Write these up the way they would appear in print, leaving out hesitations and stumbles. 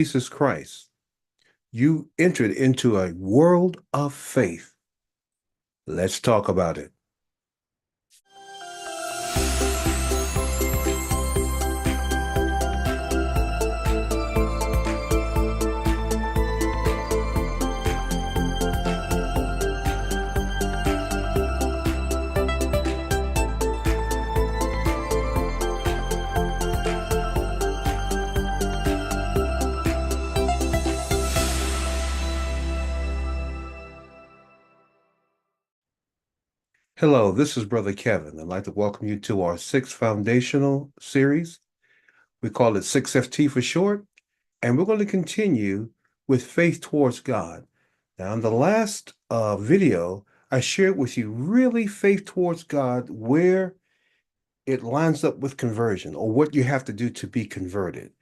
Jesus Christ, you entered into a world of faith. Let's talk about it. Hello, this is Brother Kevin. I'd like to welcome you to our sixth foundational series. We call it 6FT for short, and we're going to continue with faith towards God. Now, in the last video, I shared with you really faith towards God, where it lines up with conversion or what you have to do to be converted.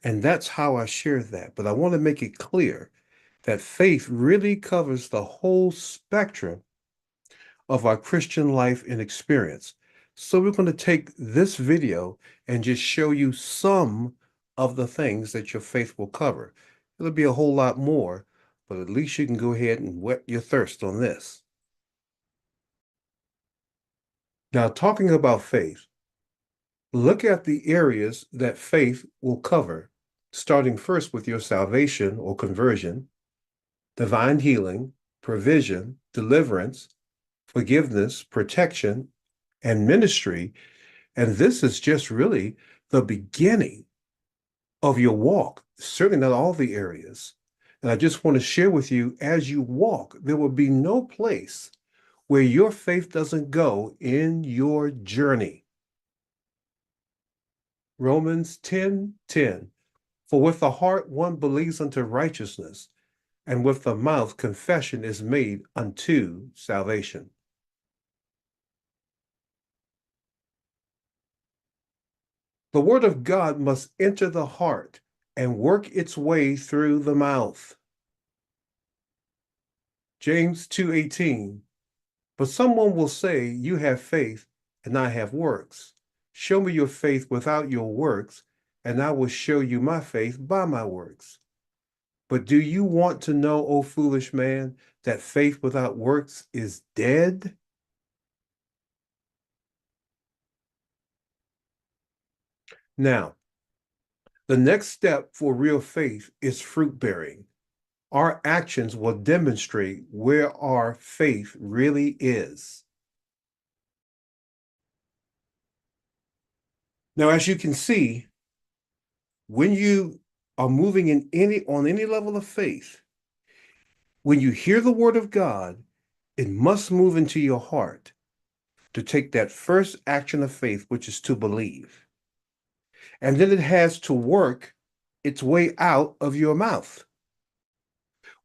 And that's how I share that. But I want to make it clear that faith really covers the whole spectrum of our Christian life and experience. So we're going to take this video and just show you some of the things that your faith will cover. It'll be a whole lot more, but at least you can go ahead and whet your thirst on this. Now, talking about faith, look at the areas that faith will cover, starting first with your salvation or conversion, divine healing, provision, deliverance, forgiveness, protection, and ministry. And this is just really the beginning of your walk, certainly not all the areas. And I just want to share with you, as you walk, there will be no place where your faith doesn't go in your journey. Romans 10:10, for with the heart one believes unto righteousness, and with the mouth confession is made unto salvation. The word of God must enter the heart and work its way through the mouth. James 2:18, but someone will say, you have faith and I have works. Show me your faith without your works, and I will show you my faith by my works. But do you want to know, O foolish man, that faith without works is dead? Now, the next step for real faith is fruit bearing. Our actions will demonstrate where our faith really is. Now, as you can see, when you are moving on any level of faith, when you hear the word of God, it must move into your heart to take that first action of faith, which is to believe. And then it has to work its way out of your mouth,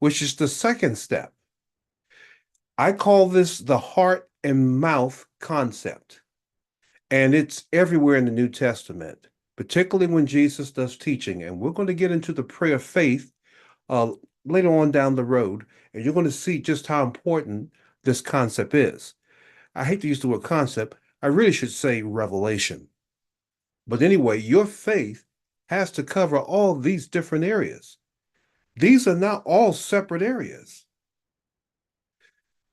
which is the second step. I call this the heart and mouth concept. And it's everywhere in the New Testament, particularly when Jesus does teaching. And we're going to get into the prayer of faith later on down the road, and you're going to see just how important this concept is. I hate to use the word concept. I really should say revelation. But anyway, your faith has to cover all these different areas. These are not all separate areas.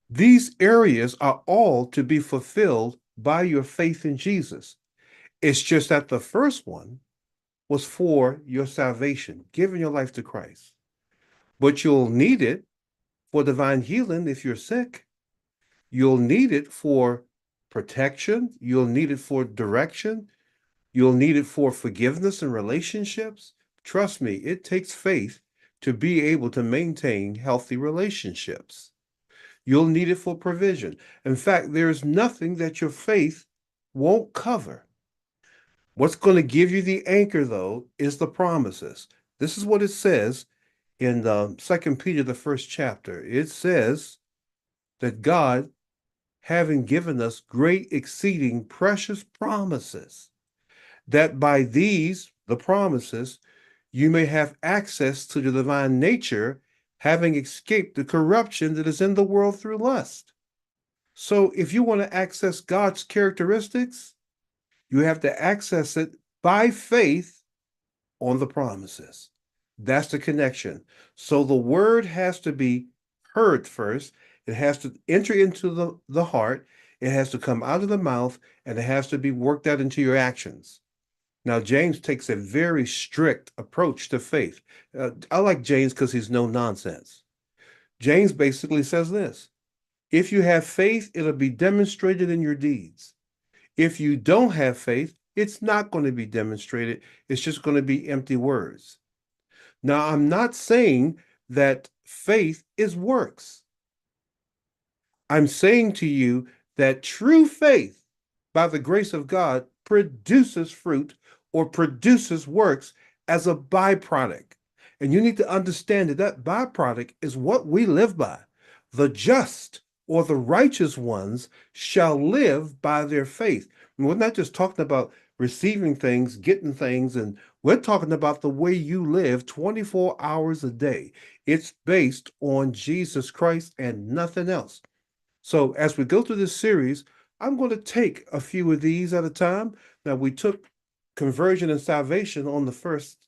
These areas are all to be fulfilled by your faith in Jesus. It's just that the first one was for your salvation, giving your life to Christ. But you'll need it for divine healing if you're sick. You'll need it for protection. You'll need it for direction. You'll need it for forgiveness and relationships. Trust me, it takes faith to be able to maintain healthy relationships. You'll need it for provision. In fact, there's nothing that your faith won't cover. What's going to give you the anchor, though, is the promises. This is what it says in 2 Peter, the first chapter. It says that God, having given us great exceeding precious promises, that by these, the promises, you may have access to the divine nature, having escaped the corruption that is in the world through lust. So if you want to access God's characteristics, you have to access it by faith on the promises. That's the connection. So the word has to be heard first. It has to enter into the heart. It has to come out of the mouth, and it has to be worked out into your actions. Now, James takes a very strict approach to faith. I like James because he's no nonsense. James basically says this: if you have faith, it'll be demonstrated in your deeds. If you don't have faith, it's not going to be demonstrated. It's just going to be empty words. Now, I'm not saying that faith is works. I'm saying to you that true faith, by the grace of God, produces fruit or produces works as a byproduct. And you need to understand that that byproduct is what we live by. The just or the righteous ones shall live by their faith. And we're not just talking about receiving things, getting things, and we're talking about the way you live 24 hours a day. It's based on Jesus Christ and nothing else. So as we go through this series, I'm going to take a few of these at a time. Now, we took conversion and salvation on the first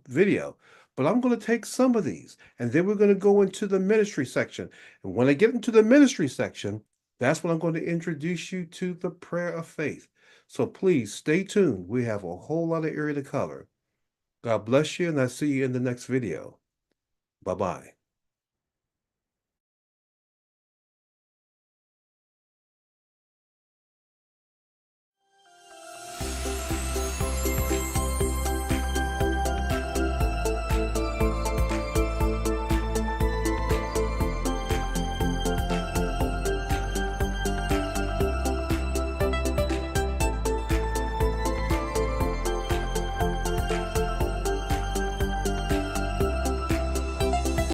video, but I'm going to take some of these, and then we're going to go into the ministry section. And when I get into the ministry section, that's when I'm going to introduce you to the prayer of faith. So please stay tuned. We have a whole lot of area to cover. God bless you, and I'll see you in the next video. Bye-bye.